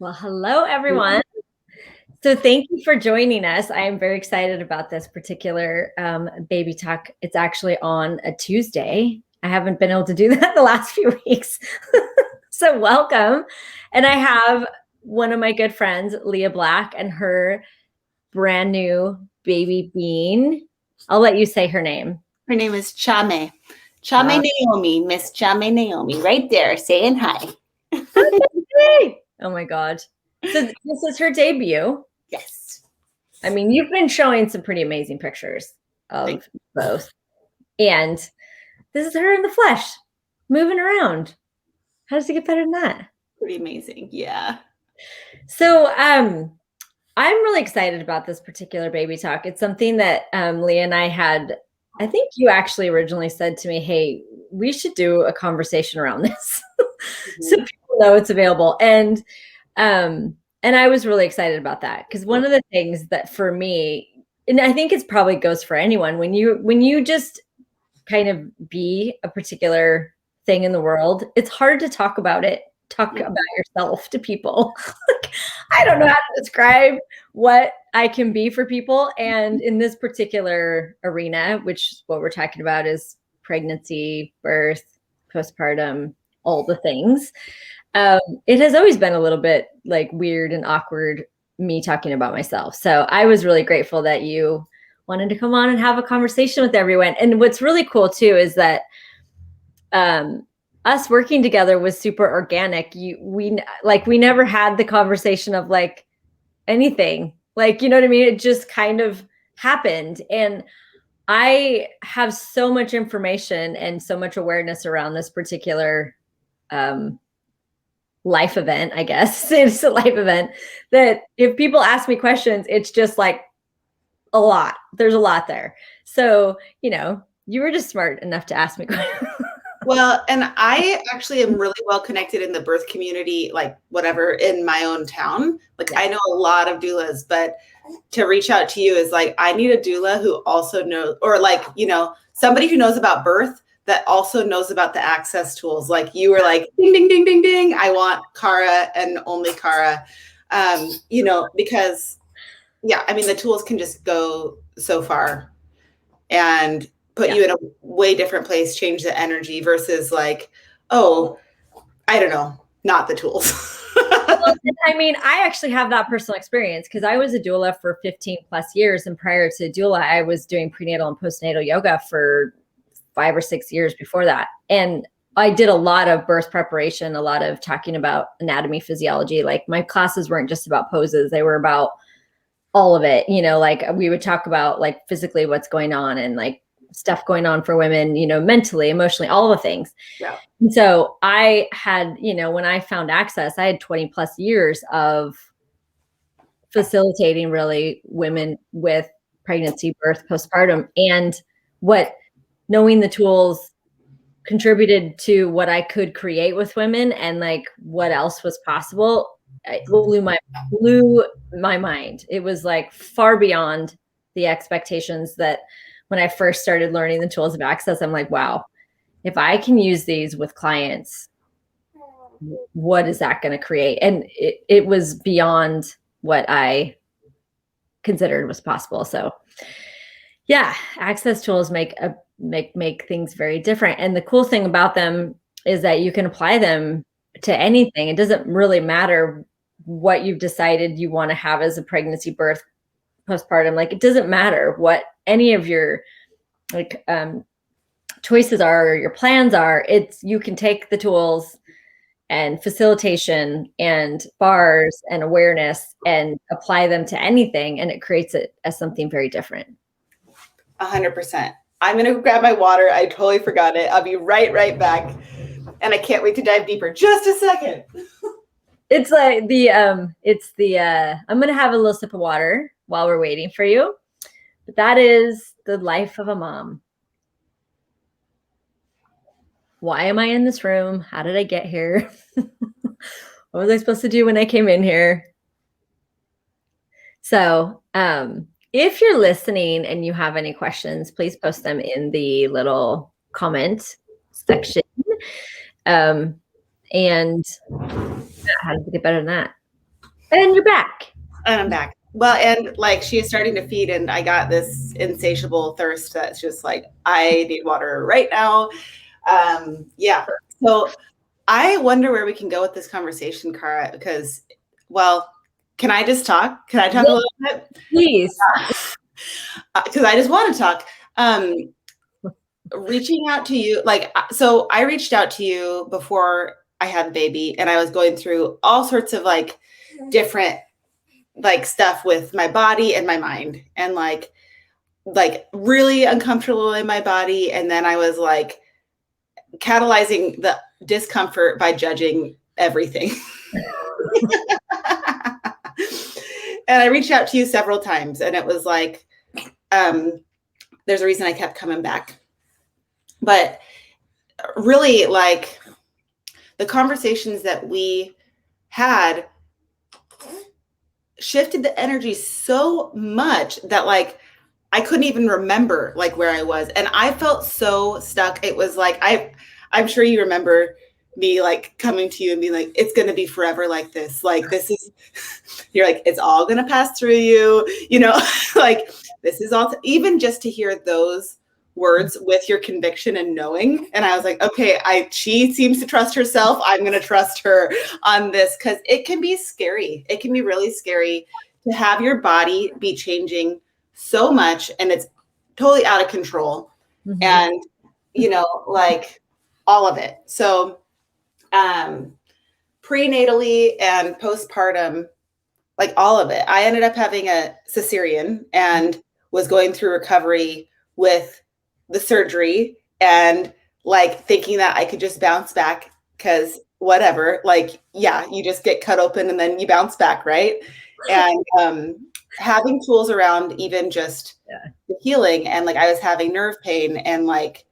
Well, hello, everyone. So thank you for joining us. I am very excited about this particular baby talk. It's actually on a Tuesday. I haven't been able to do that the last few weeks. So welcome. And I have one of my good friends, Leah Black, and her brand new baby Bean. I'll let you say her name. Her name is Chame. Chame Naomi, Miss Chame Naomi, right there saying hi. Oh my God. So this is her debut. Yes. I mean, you've been showing some pretty amazing pictures of both. And this is her in the flesh, moving around. How does it get better than that? Pretty amazing. Yeah. So I'm really excited about this particular baby talk. It's something that Leah and I had, I think you actually originally said to me, hey, we should do a conversation around this so people know it's available. And I was really excited about that because one of the things that for me, and I think it probably goes for anyone, when you just kind of be a particular thing in the world, it's hard to talk about yourself to people. Like, I don't know how to describe what I can be for people. And in this particular arena, which what we're talking about is pregnancy, birth, postpartum, all the things. It has always been a little bit like weird and awkward me talking about myself. So I was really grateful that you wanted to come on and have a conversation with everyone. And what's really cool too is that us working together was super organic. We never had the conversation of like anything. Like, you know what I mean? It just kind of happened. And I have so much information and so much awareness around this particular life event, I guess. It's a life event that if people ask me questions, it's just like a lot. There's a lot there. So, you were just smart enough to ask me questions. Well, and I actually am really well connected in the birth community, like whatever, in my own town. Like I know a lot of doulas, but to reach out to you is like, I need a doula who also knows, or like, somebody who knows about birth that also knows about the access tools. Like you were like, ding, ding, ding, ding, ding. I want Cara and only Cara, because the tools can just go so far and put you in a way different place, change the energy versus like, oh, I don't know, not the tools. Well, I mean, I actually have that personal experience because I was a doula for 15 plus years. And prior to doula, I was doing prenatal and postnatal yoga for 5 or 6 years before that. And I did a lot of birth preparation, a lot of talking about anatomy, physiology. Like my classes weren't just about poses. They were about all of it, like we would talk about like physically what's going on and like stuff going on for women, mentally, emotionally, all the things. Yeah. And so I had, when I found access, I had 20 plus years of facilitating really women with pregnancy, birth, postpartum, and what knowing the tools contributed to what I could create with women and like what else was possible. It blew my mind. It was like far beyond the expectations that when I first started learning the tools of access, I'm like, wow, if I can use these with clients, what is that going to create? And it was beyond what I considered was possible. So yeah, access tools make things very different. And the cool thing about them is that you can apply them to anything. It doesn't really matter what you've decided you want to have as a pregnancy, birth, postpartum. Like it doesn't matter what any of your choices are or your plans are. You can take the tools and facilitation and bars and awareness and apply them to anything, and it creates it as something very different. 100%. I'm going to grab my water. I totally forgot it. I'll be right back. And I can't wait to dive deeper. Just a second. It's like I'm going to have a little sip of water while we're waiting for you. But that is the life of a mom. Why am I in this room? How did I get here? What was I supposed to do when I came in here? So, if you're listening and you have any questions, please post them in the little comment section. And how does it get better than that? And you're back. And I'm back. Well, and like she is starting to feed, and I got this insatiable thirst that's just like, I need water right now. Yeah. So I wonder where we can go with this conversation, Cara, because, well, can I just talk? Can I talk a Yes, little bit? please. Because I just want to talk. Reaching out to you, like, so I reached out to you before I had the baby, and I was going through all sorts of like different like stuff with my body and my mind, and like really uncomfortable in my body. And then I was like catalyzing the discomfort by judging everything. And I reached out to you several times, and it was like, there's a reason I kept coming back. But really, like, the conversations that we had shifted the energy so much that like I couldn't even remember like where I was, and I felt so stuck. It was like I'm sure you remember me like coming to you and being like, it's going to be forever like this. Like, this is, you're like, it's all going to pass through you, you know, like this is all, even just to hear those words with your conviction and knowing. And I was like, okay, she seems to trust herself. I'm going to trust her on this, because it can be scary. It can be really scary to have your body be changing so much, and it's totally out of control. Mm-hmm. And, you know, like all of it. So, prenatally and postpartum, like all of it, I ended up having a cesarean and was going through recovery with the surgery, and like thinking that I could just bounce back because whatever, like, yeah, you just get cut open and then you bounce back, right? And having tools around even just the healing, and like I was having nerve pain, and like,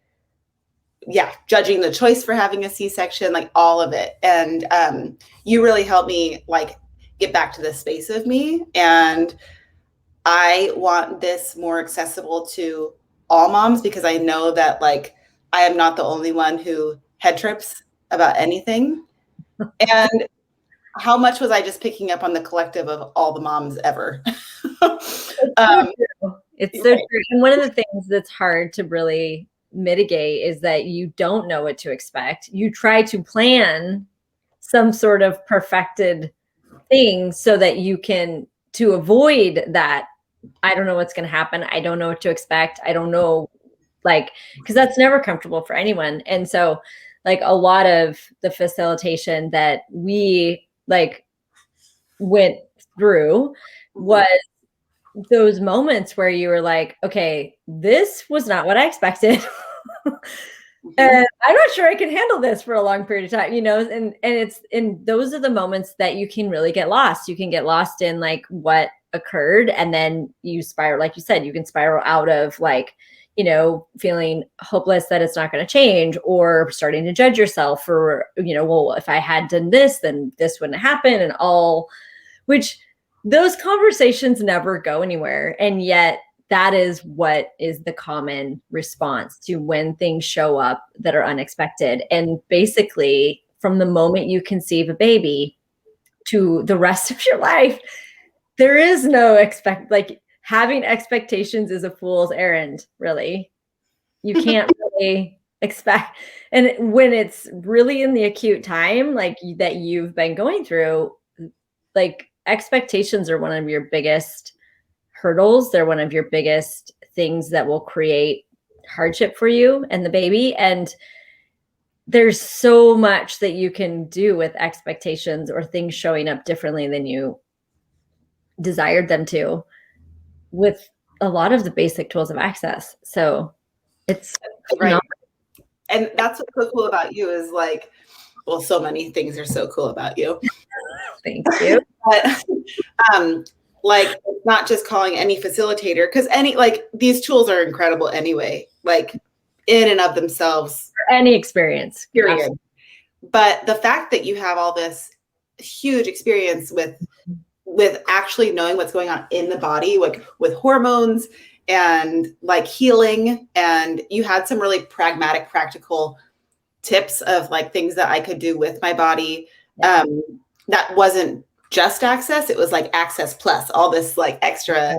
yeah, judging the choice for having a C-section, like all of it. And you really helped me like get back to this space of me. And I want this more accessible to all moms, because I know that like I am not the only one who head trips about anything. And how much was I just picking up on the collective of all the moms ever? It's so true. And one of the things that's hard to really mitigate is that you don't know what to expect. You try to plan some sort of perfected thing so that you can, to avoid that, I don't know what's going to happen. I don't know what to expect. I don't know, like, because that's never comfortable for anyone. And so like a lot of the facilitation that we like went through was those moments where you were like, okay, this was not what I expected. And I'm not sure I can handle this for a long period of time, you know, and those are the moments that you can really get lost. You can get lost in like what occurred, and then you spiral, like you said, you can spiral out of like, you know, feeling hopeless that it's not going to change, or starting to judge yourself for, you know, well, if I had done this, then this wouldn't happen, and all, which those conversations never go anywhere. And yet that is what is the common response to when things show up that are unexpected. And basically, from the moment you conceive a baby to the rest of your life, there is no like having expectations is a fool's errand, really. You can't really expect. And when it's really in the acute time, like that you've been going through, like expectations are one of your biggest hurdles. They're one of your biggest things that will create hardship for you and the baby. And there's so much that you can do with expectations or things showing up differently than you desired them to, with a lot of the basic tools of access. So it's right. And that's what's so cool about you is like, well, so many things are so cool about you. Thank you. But like, it's not just calling any facilitator, because any, like, these tools are incredible anyway, like in and of themselves. For any experience. Period. Absolutely. But the fact that you have all this huge experience with actually knowing what's going on in the body, like with hormones and like healing, and you had some really pragmatic, practical tips of like things that I could do with my body. That wasn't just access. It was like access plus all this like extra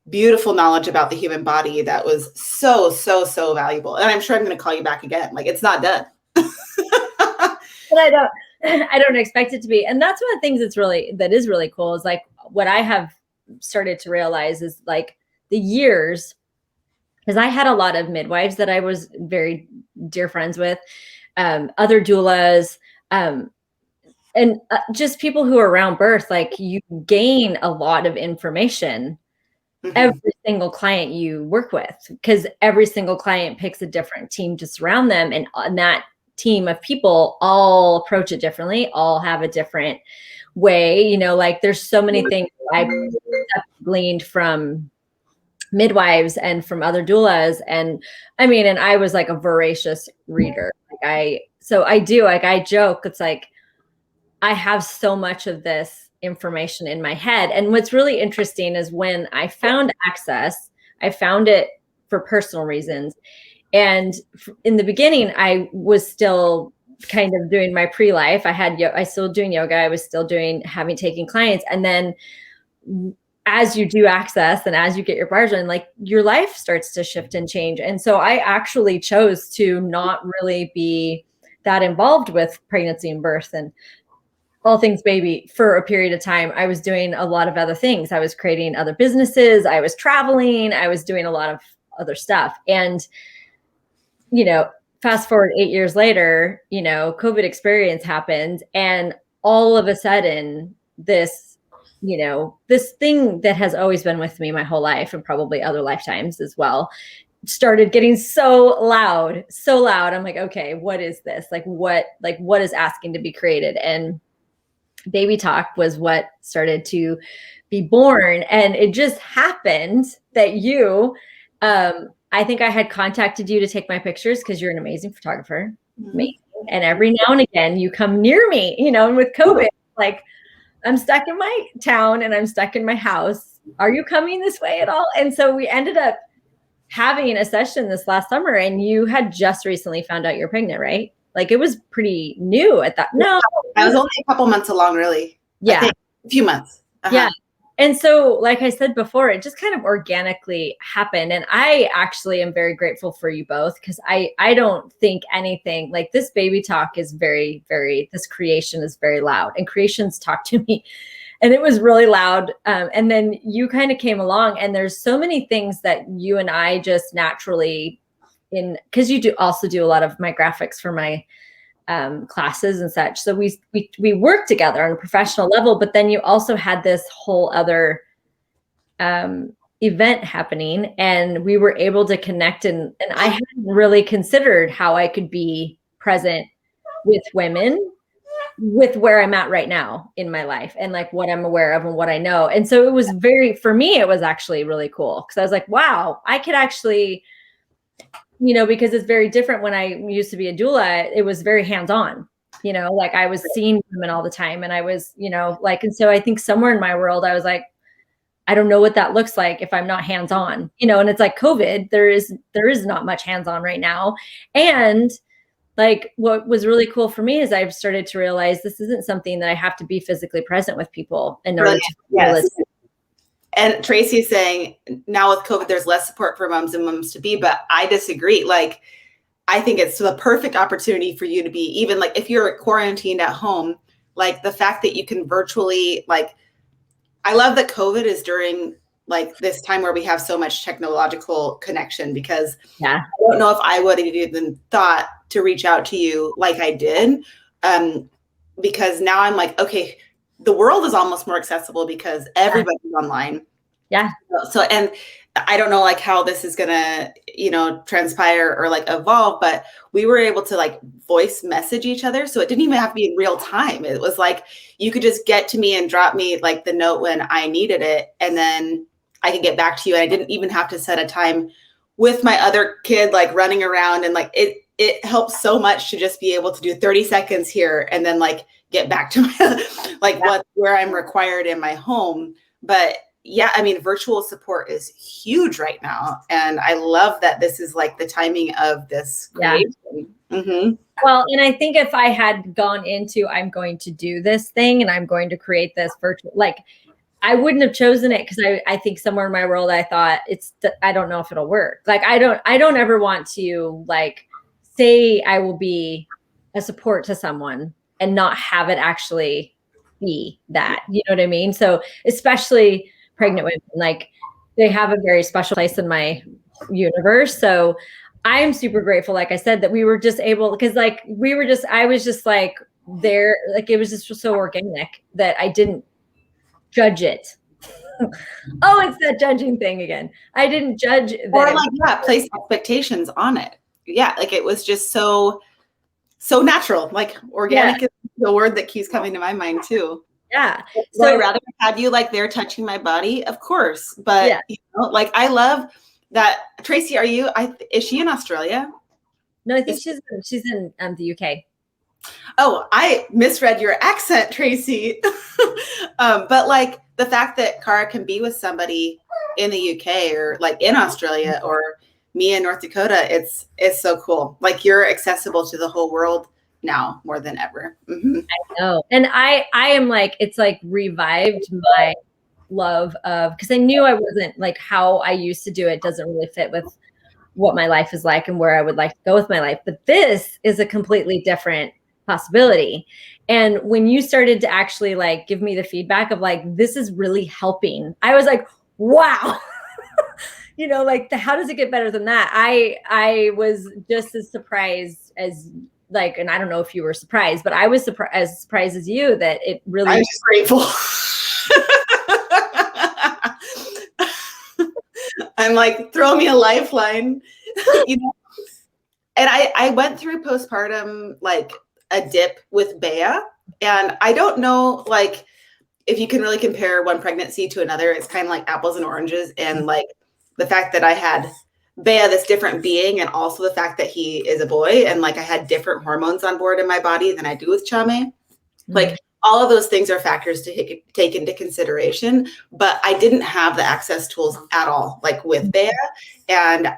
beautiful knowledge about the human body that was so, so, so valuable. And I'm sure I'm going to call you back again. Like, it's not done. But I don't expect it to be. And that's one of the things that is really cool is like what I have started to realize is like the years, because I had a lot of midwives that I was very dear friends with, other doulas, and just people who are around birth. Like you gain a lot of information every single client you work with, because every single client picks a different team to surround them, and that team of people all approach it differently, all have a different way, you know, like there's so many things I've gleaned from midwives and from other doulas. And I mean, and I was like a voracious reader. Like I joke, it's like I have so much of this information in my head. And what's really interesting is when I found access, I found it for personal reasons. And in the beginning, I was still kind of doing my pre-life. I still doing yoga. I was still taking clients. And then as you do access and as you get your bars in, like your life starts to shift and change. And so I actually chose to not really be that involved with pregnancy and birth and all things baby for a period of time. I was doing a lot of other things. I was creating other businesses. I was traveling. I was doing a lot of other stuff. And, you know, fast forward 8 years later, you know, COVID experience happened. And all of a sudden this, you know, this thing that has always been with me my whole life and probably other lifetimes as well, started getting so loud. I'm like, okay, what is this? Like what is asking to be created? And Baby Talk was what started to be born. And it just happened that I think I had contacted you to take my pictures because you're an amazing photographer. Amazing. And every now and again you come near me, you know, and with COVID, like I'm stuck in my town and I'm stuck in my house. Are you coming this way at all? And so we ended up having a session this last summer, and you had just recently found out you're pregnant, right? Like it was pretty new at that. No, I was only a couple months along, really. Yeah. A few months. Yeah. And so, like I said before, it just kind of organically happened. And I actually am very grateful for you both, because I don't think anything like this Baby Talk is very, very, this creation is very loud, and creations talk to me. And it was really loud. And then you kind of came along, and there's so many things that you and I just naturally because you also do a lot of my graphics for my classes and such. So we work together on a professional level, but then you also had this whole other event happening, and we were able to connect. And I hadn't really considered how I could be present with women with where I'm at right now in my life, and like what I'm aware of and what I know. And so it was for me, it was actually really cool, because I was like, wow, I could actually, you know, because it's very different. When I used to be a doula, it was very hands-on, you know, like I was seeing women all the time, and I was, you know, like, and so I think somewhere in my world, I was like, I don't know what that looks like if I'm not hands-on, you know. And it's like COVID, there is not much hands-on right now. And like, what was really cool for me is I've started to realize this isn't something that I have to be physically present with people in order to feel it. And Tracy's saying now with COVID, there's less support for moms and moms to be, but I disagree. Like, I think it's the perfect opportunity for you to be, even like if you're quarantined at home, like the fact that you can virtually, like, I love that COVID is during like this time where we have so much technological connection, because I don't know if I would have even thought to reach out to you like I did. Because now I'm like, okay, the world is almost more accessible because everybody's online. Yeah. So, and I don't know like how this is gonna, you know, transpire or like evolve, but we were able to like voice message each other. So it didn't even have to be in real time. It was like, you could just get to me and drop me like the note when I needed it, and then I could get back to you. And I didn't even have to set a time with my other kid, like running around, and like it helps so much to just be able to do 30 seconds here and then like get back to my, like where I'm required in my home. But yeah, I mean, virtual support is huge right now. And I love that this is like the timing of this creation. Mm-hmm. Well, and I think if I had gone into, I'm going to do this thing and I'm going to create this virtual, like I wouldn't have chosen it because I think somewhere in my world I thought I don't know if it'll work. Like I don't ever want to like say I will be a support to someone and not have it actually be that. You know what I mean? So especially pregnant women, like they have a very special place in my universe. So I'm super grateful, like I said, that we were just able, because like I was just like there, like it was just so organic that I didn't judge it. Oh, it's that judging thing again. I didn't judge that. Or like, yeah, place expectations on it. Yeah, like it was just so natural. Like organic is the word that keeps coming to my mind too. Yeah. So I'd rather have you like there touching my body, of course. But you know, like I love that. Tracy, is she in Australia? No, I think she's in the UK. Oh, I misread your accent, Tracy. But like the fact that Cara can be with somebody in the UK or like in Australia or me in North Dakota, it's so cool. Like you're accessible to the whole world now more than ever. Mm-hmm. I know. And I am like, it's like revived my love of, because I knew I wasn't like how I used to do it doesn't really fit with what my life is like and where I would like to go with my life. But this is a completely different possibility. And when you started to actually like give me the feedback of like, this is really helping, I was like, wow. You know, like how does it get better than that? I was just as surprised as like, and I don't know if you were surprised, but I was as surprised as you that it really. I'm just grateful. I'm like, throw me a lifeline, you know. And I went through postpartum like a dip with Bea, and I don't know like if you can really compare one pregnancy to another. It's kind of like apples and oranges, and like the fact that I had Bea, this different being, and also the fact that he is a boy, and like I had different hormones on board in my body than I do with Chame. Mm-hmm. Like all of those things are factors to take into consideration, but I didn't have the access tools at all, like with Bea. And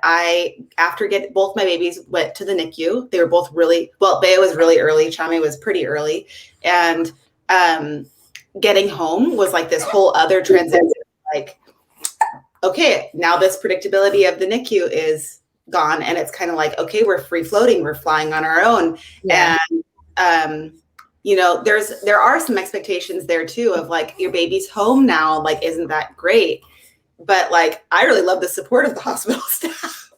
after both my babies went to the NICU, they were both Bea was really early, Chame was pretty early. And getting home was like this whole other transition, like, okay, now this predictability of the NICU is gone. And it's kind of like, okay, we're free floating, we're flying on our own. Yeah. And, you know, there are some expectations there too of like your baby's home now, like, isn't that great? But like, I really love the support of the hospital staff.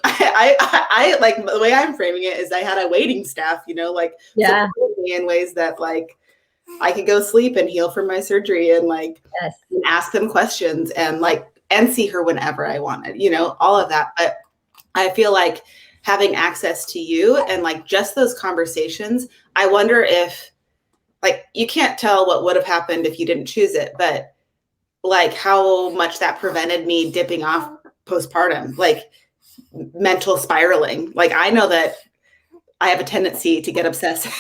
I like the way I'm framing it is I had a waiting staff, you know, like support me in ways that like I could go sleep and heal from my surgery and like and ask them questions and like, and see her whenever I wanted, you know, all of that. But I feel like having access to you and like just those conversations, I wonder if like, you can't tell what would have happened if you didn't choose it, but like how much that prevented me dipping off postpartum, like mental spiraling. Like I know that I have a tendency to get obsessive,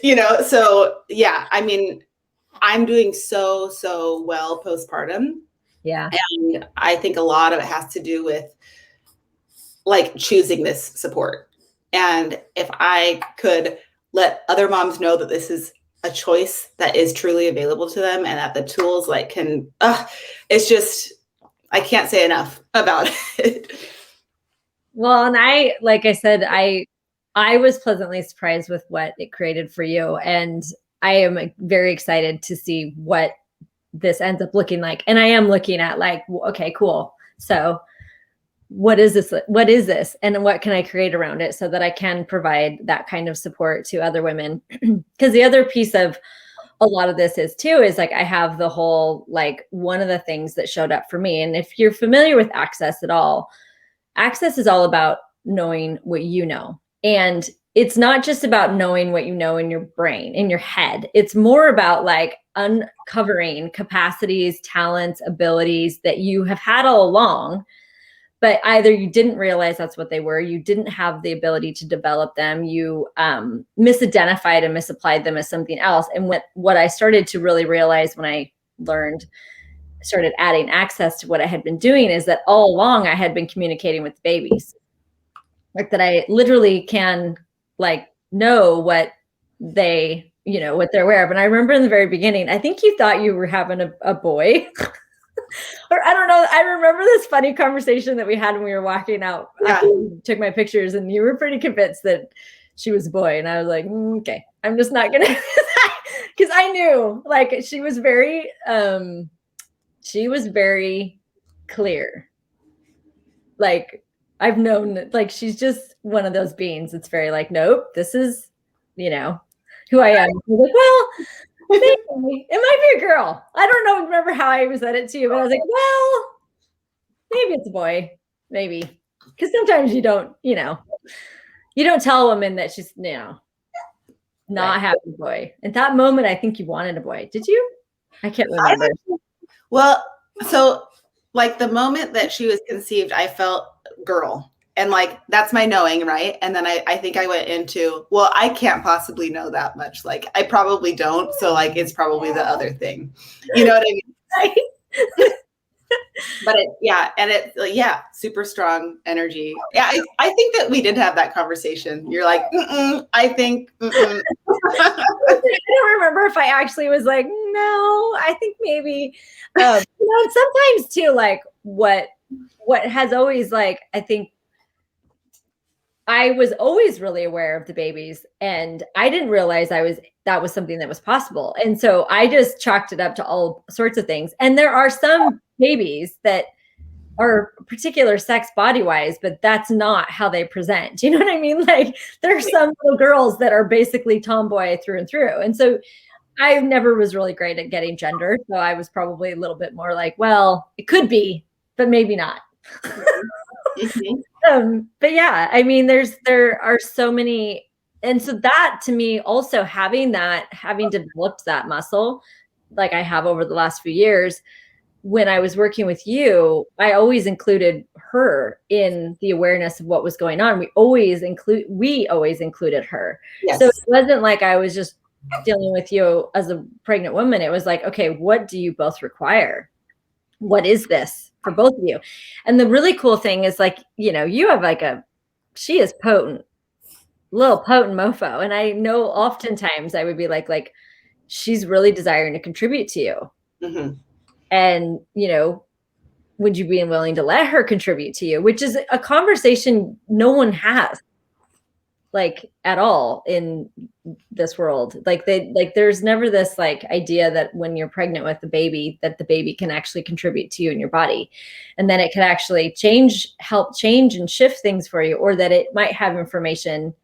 you know? So yeah, I mean, I'm doing so well postpartum. Yeah. And I think a lot of it has to do with like choosing this support. And if I could let other moms know that this is a choice that is truly available to them and that the tools like can, it's just, I can't say enough about it. Well, and like I said, I was pleasantly surprised with what it created for you. And I am very excited to see what this ends up looking like. And I am looking at like, okay, cool. So what is this? What is this? And what can I create around it so that I can provide that kind of support to other women? Because the other piece of a lot of this is like, I have the whole, like one of the things that showed up for me. And if you're familiar with Access at all, Access is all about knowing what you know. And it's not just about knowing what you know in your brain, in your head. It's more about like uncovering capacities, talents, abilities that you have had all along, but either you didn't realize that's what they were, you didn't have the ability to develop them, you misidentified and misapplied them as something else. And what I started to really realize when I started adding access to what I had been doing, is that all along I had been communicating with the babies. Like that I literally can like know what they, what they're aware of. And I remember in the very beginning, I think you thought you were having a boy. Or I don't know. I remember this funny conversation that we had when we were walking out. Yeah. After you took my pictures, and you were pretty convinced that she was a boy. And I was like, okay, I'm just not gonna, because I knew like she was very clear. Like I've known that like she's just one of those beings. It's very like, nope, this is, who I am. Like, well, maybe. It might be a girl. I don't know. Remember how I said it to you, but I was like, well, maybe it's a boy. Maybe. Because sometimes you don't tell a woman that she's, not having a boy. At that moment, I think you wanted a boy. Did you? I can't remember. Well, so like the moment that she was conceived, I felt girl. And like, that's my knowing, right? And then I think I went into, well, I can't possibly know that much. Like, I probably don't. So like, it's probably the other thing. You know what I mean? But super strong energy. Yeah, I think that we did have that conversation. You're like, I think. I don't remember if I actually was like, no, I think maybe. And sometimes too, like what has always like, I think I was always really aware of the babies, and I didn't realize that was something that was possible. And so I just chalked it up to all sorts of things. And there are some babies that are particular sex body wise, but that's not how they present. Do you know what I mean? Like there are some little girls that are basically tomboy through and through. And so I never was really great at getting gender. So I was probably a little bit more like, well, it could be, but maybe not. But yeah, I mean, there are so many. And so that to me also having developed that muscle, like I have over the last few years, when I was working with you, I always included her in the awareness of what was going on. We always included her. Yes. So it wasn't like I was just dealing with you as a pregnant woman. It was like, okay, what do you both require? What is this for both of you? And the really cool thing is like, you have she is potent, little potent mofo. And I know oftentimes I would be like, she's really desiring to contribute to you. Mm-hmm. And, would you be willing to let her contribute to you? Which is a conversation no one has like at all in this world. Like there's never this like idea that when you're pregnant with a baby, that the baby can actually contribute to you in your body. And then it can actually help change and shift things for you, or that it might have information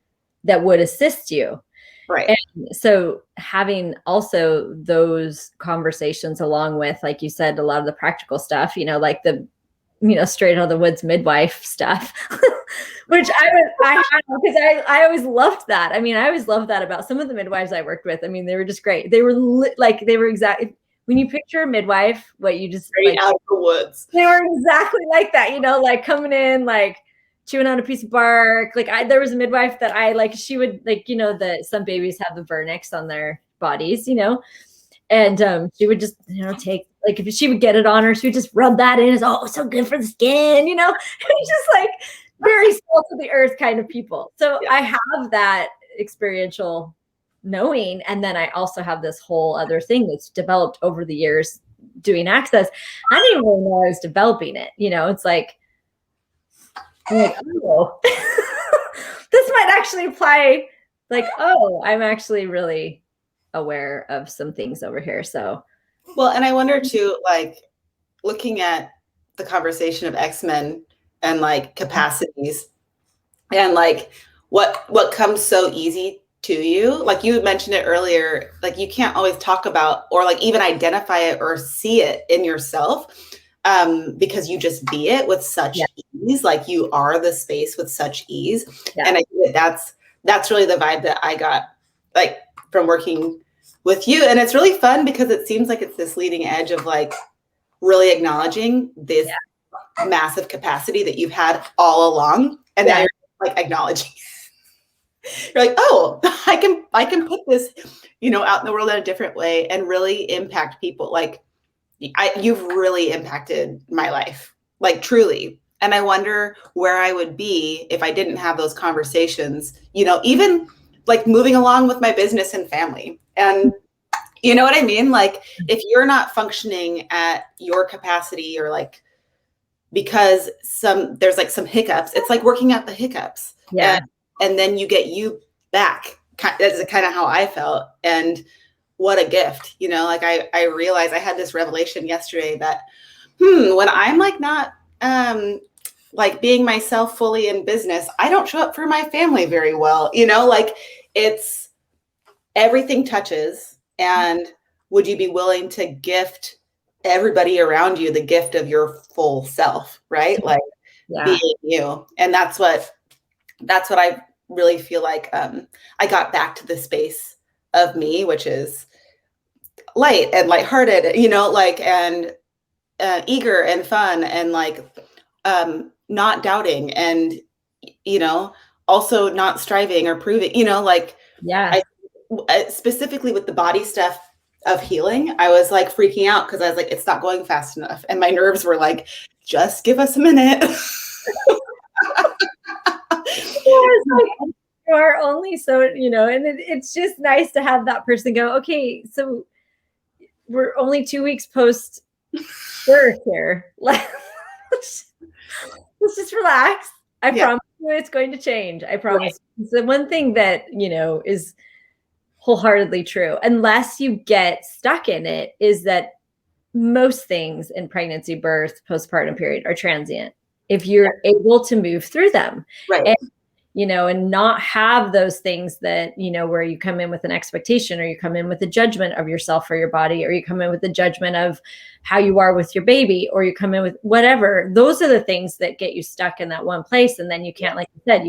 that would assist you. Right. And so having also those conversations along with, like you said, a lot of the practical stuff, like the, straight out of the woods midwife stuff, which I always loved that. I mean, I always loved that about some of the midwives I worked with. I mean, they were just great. They were they were exactly, when you picture a midwife, what you just straight out of the woods, they were exactly like that, like coming in, like chewing on a piece of bark. Like there was a midwife that I like, she would like, some babies have the vernix on their bodies, and she would just, take, like if she would get it on her, she would just rub that in. It's so good for the skin, It's just like very salt of the earth kind of people. So yeah. I have that experiential knowing. And then I also have this whole other thing that's developed over the years doing access. I didn't even know I was developing it. It's like, oh, this might actually apply. Like, oh, I'm actually really aware of some things over here. So, well, and I wonder too, like looking at the conversation of X-Men and like capacities and like what comes so easy to you. Like you mentioned it earlier, like you can't always talk about or like even identify it or see it in yourself. Because you just be it with such ease, like you are the space with such ease. Yeah. And I think that's really the vibe that I got like from working with you. And it's really fun because it seems like it's this leading edge of like really acknowledging this massive capacity that you've had all along. And now you're like acknowledging. You're like, oh, I can put this, out in the world in a different way and really impact people. Like you've really impacted my life, like truly. And I wonder where I would be if I didn't have those conversations, even like moving along with my business and family. And you know what I mean? Like if you're not functioning at your capacity, or like, because there's like some hiccups, it's like working out the hiccups. Yeah. And then you get you back. That's kind of how I felt. And what a gift, like I realized I had this revelation yesterday that, when I'm like not, like being myself fully in business, I don't show up for my family very well, like it's everything touches. And would you be willing to gift everybody around you the gift of your full self, right? Like Yeah. being you. And that's what I really feel like I got back to the space of me, which is light and lighthearted, like, and eager and fun, and like not doubting, and also not striving or proving, like Yeah. specifically with the body stuff of healing, I was like freaking out because I was like, it's not going fast enough, and my nerves were like, just give us a minute. Like, you are only so, and it's just nice to have that person go, okay, so we're only 2 weeks post birth here. Let's just relax. I promise you it's going to change. I promise. Right. The one thing that, is wholeheartedly true, unless you get stuck in it, is that most things in pregnancy, birth, postpartum period are transient. If you're able to move through them. Right. And not have those things that, where you come in with an expectation, or you come in with a judgment of yourself or your body, or you come in with a judgment of how you are with your baby, or you come in with whatever. Those are the things that get you stuck in that one place. And then you can't, like you said,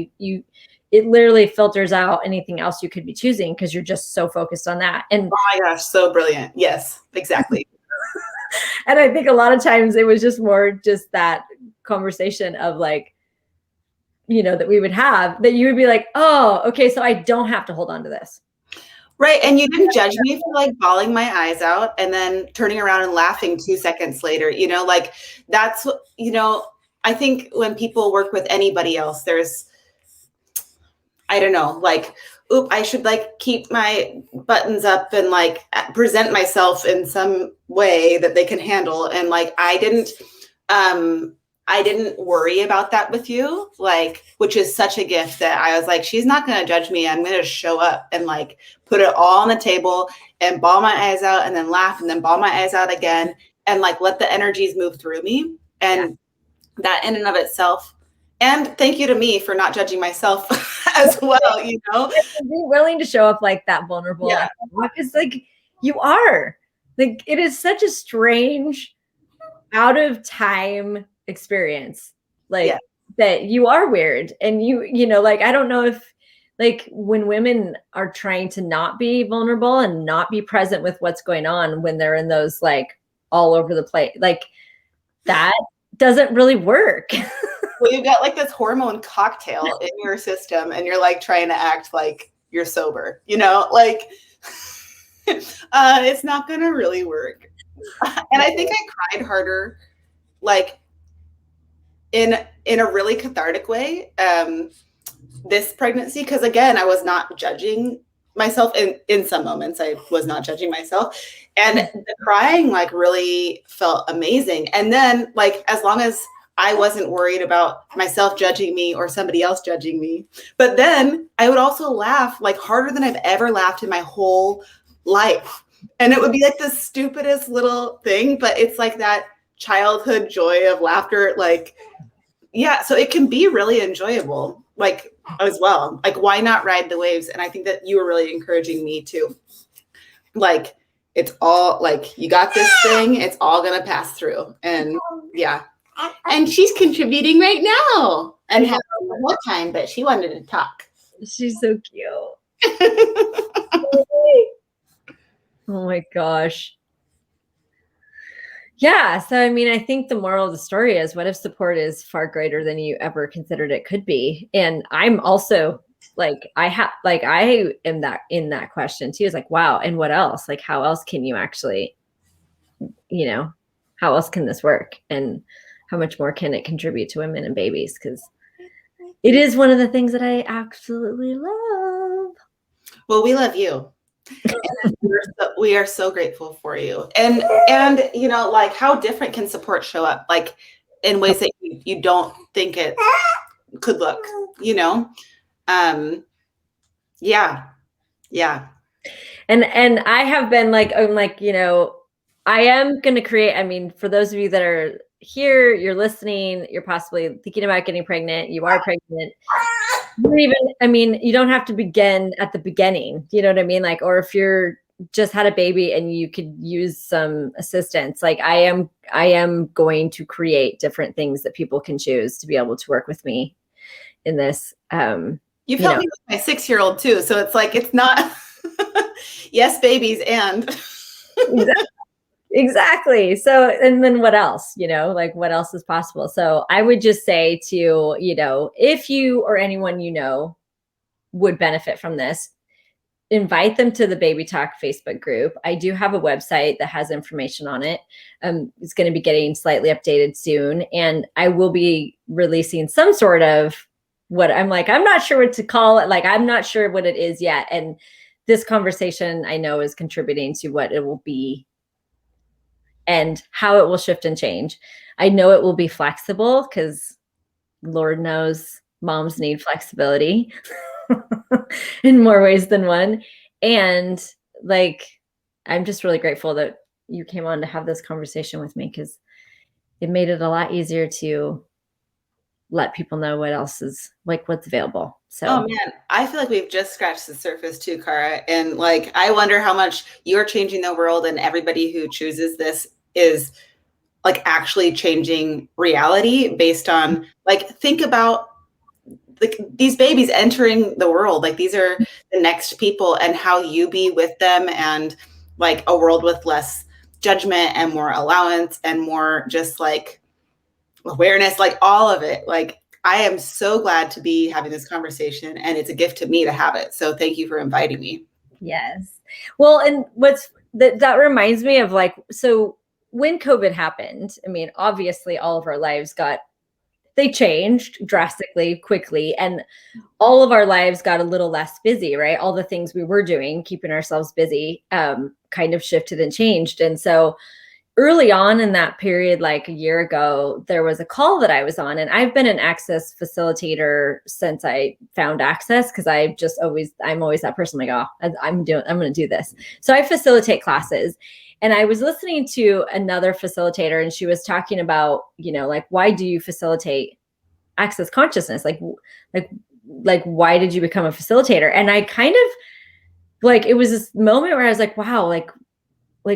it literally filters out anything else you could be choosing because you're just so focused on that. And oh my gosh, so brilliant. Yes, exactly. And I think a lot of times it was just more just that conversation of like, that we would have, that you would be like, oh, okay, so I don't have to hold on to this. Right. And you didn't judge me for like bawling my eyes out and then turning around and laughing 2 seconds later, like that's, I think when people work with anybody else, there's, I don't know, like, oop, I should like keep my buttons up and like present myself in some way that they can handle. And like, I didn't worry about that with you, like, which is such a gift that I was like, she's not going to judge me. I'm going to show up and like put it all on the table and bawl my eyes out and then laugh and then bawl my eyes out again and like let the energies move through me. And that in and of itself. And thank you to me for not judging myself as well, Be willing to show up like that vulnerable. Yeah. It's like you are. Like it is such a strange, out of time experience. Like that you are weird. And like I don't know if like when women are trying to not be vulnerable and not be present with what's going on when they're in those like all over the place, like that doesn't really work. Well, you've got like this hormone cocktail in your system and you're like trying to act like you're sober, like it's not going to really work. And I think I cried harder, like in a really cathartic way, this pregnancy. Cause again, I was not judging myself in some moments. I was not judging myself, and the crying like really felt amazing. And then like, as long as I wasn't worried about myself judging me or somebody else judging me. But then I would also laugh like harder than I've ever laughed in my whole life. And it would be like the stupidest little thing, but it's like that childhood joy of laughter. Like, yeah, so it can be really enjoyable, like as well. Like, why not ride the waves? And I think that you were really encouraging me to, like, it's all like, you got this thing, it's all going to pass through. And yeah. And she's contributing right now and having a whole time, but she wanted to talk. She's so cute. Oh my gosh. Yeah. So, I mean, I think the moral of the story is what if support is far greater than you ever considered it could be? And I'm also like, I am that in that question too. Is like, wow. And what else? Like, how else can you actually, how else can this work? And how much more can it contribute to women and babies? Because it is one of the things that I absolutely love. Well, we love you. We are so grateful for you. And you know, like how different can support show up, like in ways that you don't think it could look, you know? Yeah. Yeah. And I have been like, I'm like, you know, I am going to create, I mean, for those of you that are here, you're listening, you're possibly thinking about getting pregnant, you are pregnant. You don't even, I mean, you don't have to begin at the beginning. You know what I mean? Like, or if you're just had a baby and you could use some assistance, like I am going to create different things that people can choose to be able to work with me in this. You've helped me with my 6-year-old too. So it's like, it's not, yes, babies and. Exactly. So, and then what else, you know, like what else is possible? So I would just say to, you know, if you or anyone you know would benefit from this, invite them to the Baby Talk Facebook group. I do have a website that has information on it. It's going to be getting slightly updated soon. And I will be releasing some sort of what I'm like, I'm not sure what to call it. Like, I'm not sure what it is yet. And this conversation I know is contributing to what it will be and how it will shift and change. I know it will be flexible because Lord knows moms need flexibility in more ways than one. And like, I'm just really grateful that you came on to have this conversation with me because it made it a lot easier to let people know what else is like what's available. So, oh man, I feel like we've just scratched the surface too, Cara. And like, I wonder how much you're changing the world and everybody who chooses this is like actually changing reality based on like, think about like these babies entering the world. Like these are the next people and how you be with them and like a world with less judgment and more allowance and more just like awareness, like all of it. Like I am so glad to be having this conversation and it's a gift to me to have it. So thank you for inviting me. yes. Well, and that reminds me of like, so when COVID happened, I mean, obviously all of our lives they changed drastically quickly and all of our lives got a little less busy, right? All the things we were doing, keeping ourselves busy, kind of shifted and changed. And so early on in that period, like a year ago, there was a call that I was on, and I've been an access facilitator since I found access because I'm always that person like, oh, I'm going to do this. So I facilitate classes. And I was listening to another facilitator and she was talking about, you know, like, why do you facilitate access consciousness? Like, why did you become a facilitator? And I kind of like, it was this moment where I was like, wow, like,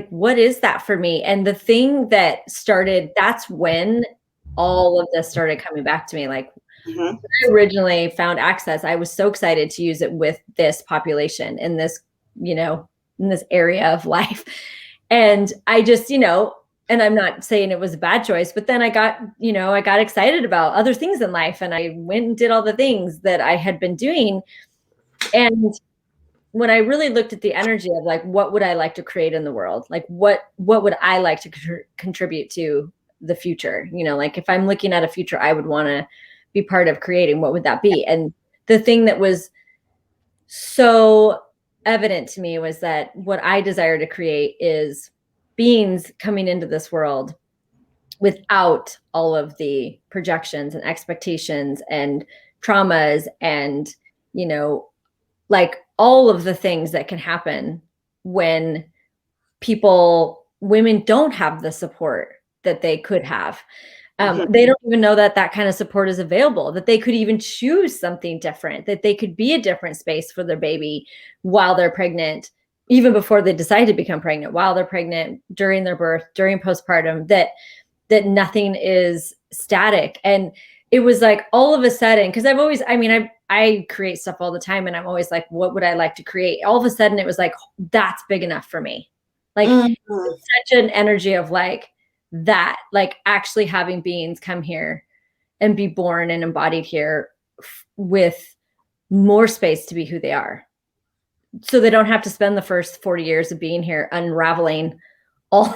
what is that for me? And the thing that started, that's when all of this started coming back to me. Like when I originally found access, I was so excited to use it with this population in this, you know, in this area of life. And I just, you know, and I'm not saying it was a bad choice, but then I got excited about other things in life and I went and did all the things that I had been doing. And when I really looked at the energy of like, what would I like to create in the world? Like, what would I like to contribute to the future? You know, like if I'm looking at a future I would want to be part of creating, what would that be? And the thing that was so evident to me was that what I desire to create is beings coming into this world without all of the projections and expectations and traumas and, you know, like all of the things that can happen when women don't have the support that they could have. They don't even know that kind of support is available, that they could even choose something different, that they could be a different space for their baby while they're pregnant, even before they decide to become pregnant, while they're pregnant, during their birth, during postpartum, that nothing is static. And it was like all of a sudden, because I create stuff all the time and I'm always like, what would I like to create? All of a sudden it was like, that's big enough for me. Like such an energy of like that, like actually having beings come here and be born and embodied here with more space to be who they are. So they don't have to spend the first 40 years of being here unraveling all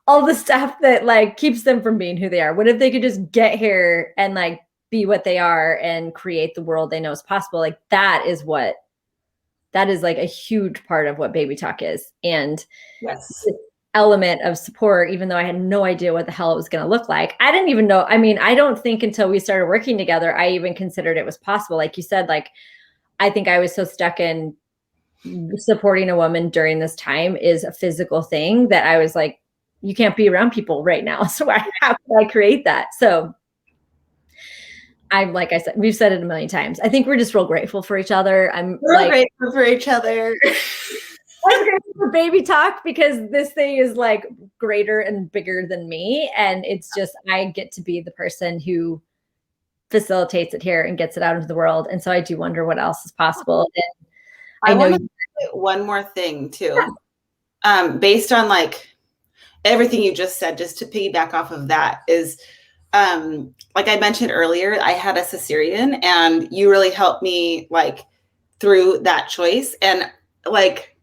all the stuff that like keeps them from being who they are. What if they could just get here and like be what they are and create the world they know is possible? Like that is like a huge part of what baby talk is. And Yes. this element of support, even though I had no idea what the hell it was going to look like. I didn't even know. I mean, I don't think until we started working together, I even considered it was possible. Like you said, like, I think I was so stuck in supporting a woman during this time is a physical thing that I was like, you can't be around people right now. So how could I create that? So I'm like I said, we've said it a million times. I think we're just real grateful for each other. We're like, grateful for each other. I'm grateful for baby talk because this thing is like greater and bigger than me. And it's just, I get to be the person who facilitates it here and gets it out into the world. And so I do wonder what else is possible. And I know want to say one more thing too. Yeah. Based on like everything you just said, just to piggyback off of that is, like I mentioned earlier, I had a cesarean and you really helped me like through that choice and like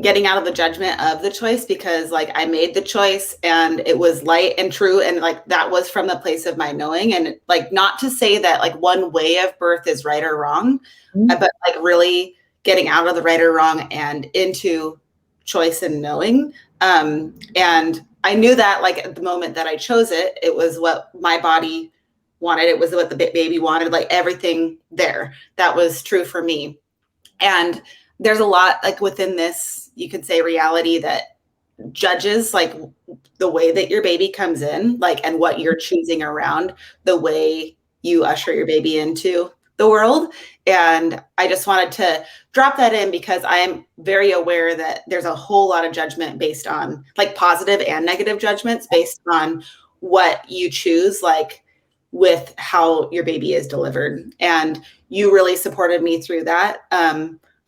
getting out of the judgment of the choice, because like I made the choice and it was light and true. And like, that was from the place of my knowing. And like, not to say that like one way of birth is right or wrong, but like really getting out of the right or wrong and into choice and knowing. And I knew that like at the moment that I chose it, it was what my body wanted. It was what the baby wanted, like everything there that was true for me. And there's a lot like within this, you could say, reality that judges like the way that your baby comes in, like, and what you're choosing around the way you usher your baby into the world. And I just wanted to drop that in because I am very aware that there's a whole lot of judgment based on like positive and negative judgments based on what you choose, like with how your baby is delivered. And you really supported me through that,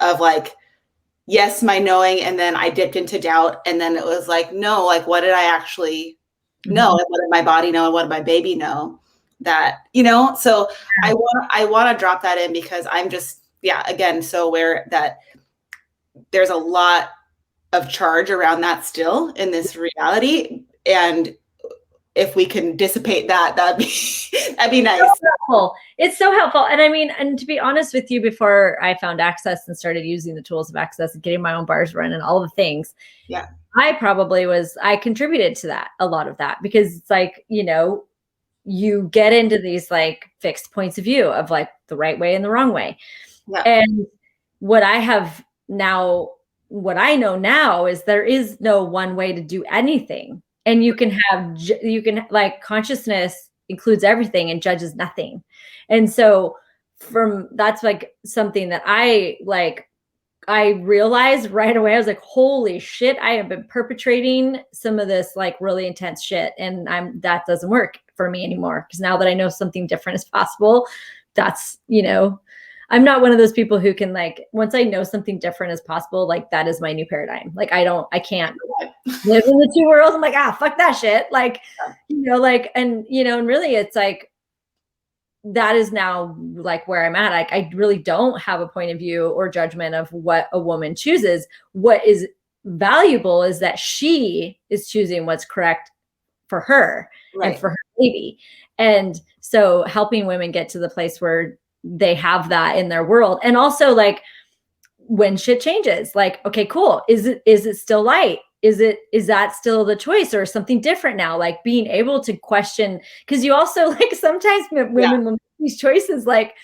of like, yes, my knowing. And then I dipped into doubt. And then it was like, no, like, what did I actually know? And what did my body know? And what did my baby know? That, you know, so I want to drop that in because I'm just, yeah, again, so aware that there's a lot of charge around that still in this reality. And if we can dissipate that, that'd be nice. So helpful. It's so helpful. And I mean, and to be honest with you, before I found Access and started using the tools of Access and getting my own bars run and all the things, yeah, I contributed to that, a lot of that, because it's like, you know, you get into these like fixed points of view of like the right way and the wrong way. Yeah. And what I know now is there is no one way to do anything. And you can like consciousness includes everything and judges nothing. And so that's like something that I realized right away. I was like, holy shit, I have been perpetrating some of this like really intense shit. And that doesn't work for me anymore. Because now that I know something different is possible, that's, you know, I'm not one of those people who can like, once I know something different is possible, like that is my new paradigm. Like I can't live in the two worlds. I'm like, fuck that shit. Like, you know, like, and, you know, and really it's like, that is now like where I'm at. Like, I really don't have a point of view or judgment of what a woman chooses. What is valuable is that she is choosing what's correct for her and for her baby. And so helping women get to the place where they have that in their world. And also like when shit changes, like, okay, cool. Is it still light? Is that still the choice or something different now? Like being able to question, because you also like sometimes women will make these choices like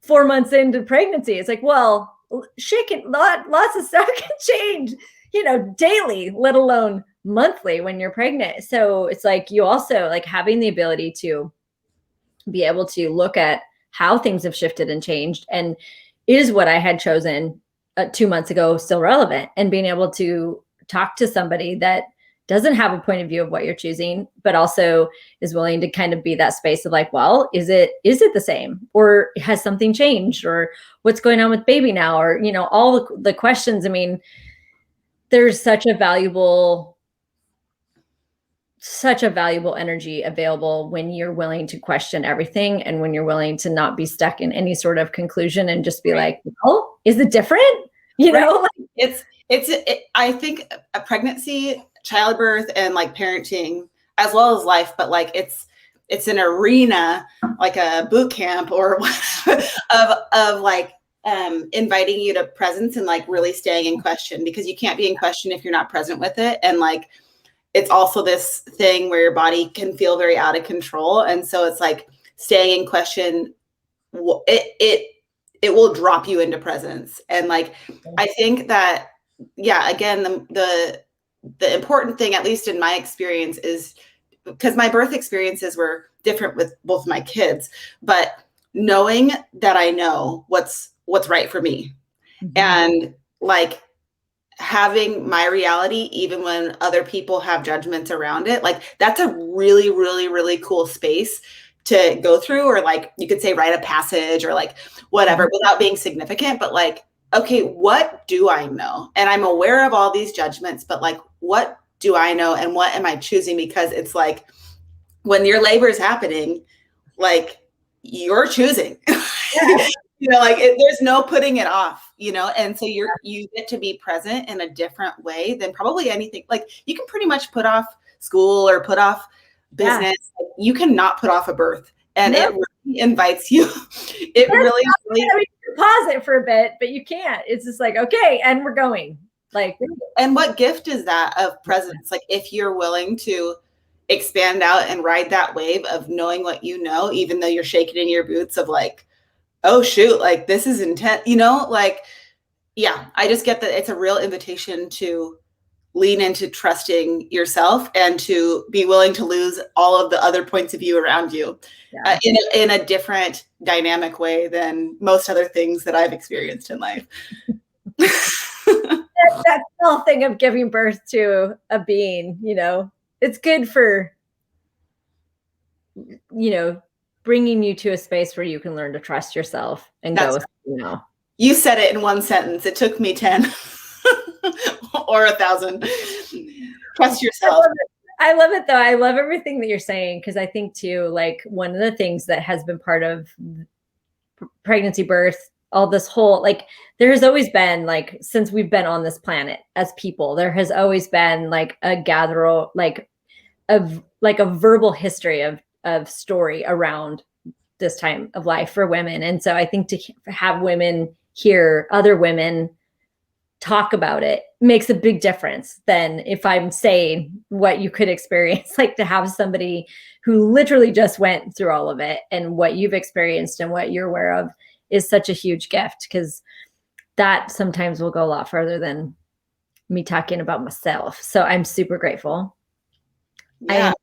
4 months into pregnancy. It's like, well, shit lots of stuff can change, you know, daily, let alone monthly when you're pregnant. So it's like you also like having the ability to be able to look at how things have shifted and changed, and is what I had chosen 2 months ago still relevant, and being able to talk to somebody that doesn't have a point of view of what you're choosing, but also is willing to kind of be that space of like, well, is it the same, or has something changed, or what's going on with baby now, or, you know, all the questions. I mean, there's such a valuable energy available when you're willing to question everything, and when you're willing to not be stuck in any sort of conclusion and just be like, well, is it different? You know, it's I think a pregnancy, childbirth, and like parenting, as well as life, but like it's an arena, like a boot camp or of like inviting you to presence and like really staying in question, because you can't be in question if you're not present with it. And like it's also this thing where your body can feel very out of control, and so it's like staying in question. It will drop you into presence. And like I think that, yeah, again, the important thing, at least in my experience, is because my birth experiences were different with both my kids, but knowing that I know what's right for me, and like having my reality even when other people have judgments around it, like that's a really, really, really cool space to go through, or like you could say write a passage or like whatever, without being significant, but like, okay, what do I know? And I'm aware of all these judgments, but like, what do I know and what am I choosing? Because it's like when your labor is happening, like you're choosing. Yeah. Like there's no putting it off, and so you get to be present in a different way than probably anything. Like you can pretty much put off school or put off business. Yeah. You cannot put off a birth, and it really invites you. It really pause it for a bit, but you can't. It's just like, okay, and we're going. Like, and what gift is that of presence? Like if you're willing to expand out and ride that wave of knowing what you know, even though you're shaking in your boots of like, oh shoot, like this is intense, like, yeah, I just get that it's a real invitation to lean into trusting yourself and to be willing to lose all of the other points of view around you, in a different dynamic way than most other things that I've experienced in life. that whole thing of giving birth to a being, it's good for, bringing you to a space where you can learn to trust yourself and go with, You said it in one sentence. It took me 10 or 1,000. Trust yourself. I love it though. I love everything that you're saying, because I think too, like one of the things that has been part of pregnancy, birth, all this whole, like there has always been, like since we've been on this planet as people, there has always been like a gather, like a verbal history of story around this time of life for women. And so I think to have women hear other women talk about it makes a big difference than if I'm saying what you could experience. Like to have somebody who literally just went through all of it and what you've experienced and what you're aware of is such a huge gift, because that sometimes will go a lot further than me talking about myself. So I'm super grateful. Yeah. I am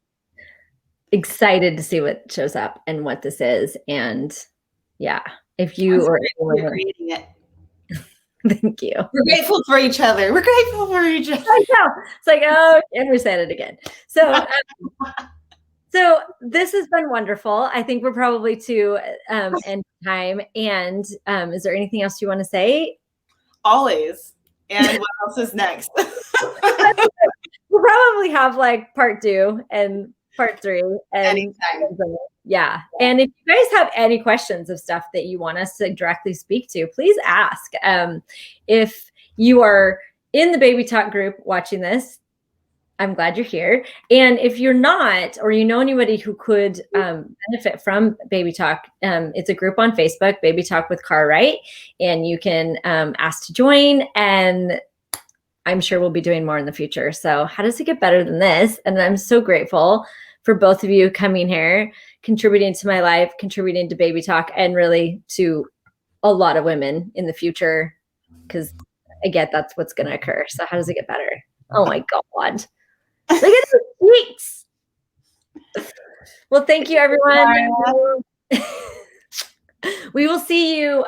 excited to see what shows up and what this is. And yeah, if you are creating it. Thank you. We're grateful for each other. We're grateful for each other. I know. It's like, oh, and we said it again. So, so this has been wonderful. I think we're probably to end time. And is there anything else you want to say? Always. And what else is next? We'll probably have like part 2 and part 3. And anytime. Yeah. And if you guys have any questions of stuff that you want us to directly speak to, please ask. If you are in the Baby Talk group watching this, I'm glad you're here. And if you're not, or you know anybody who could benefit from Baby Talk, it's a group on Facebook, Baby Talk with Cartwright, and you can ask to join. And I'm sure we'll be doing more in the future. So how does it get better than this? And I'm so grateful for both of you coming here, contributing to my life, contributing to Baby Talk, and really to a lot of women in the future, because I get that's what's going to occur. So how does it get better? Oh my God. Look at the tweets. Well, thank you, everyone. We will see you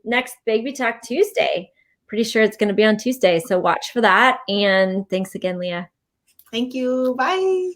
next Baby Talk Tuesday. Pretty sure it's going to be on Tuesday. So watch for that. And thanks again, Leah. Thank you. Bye.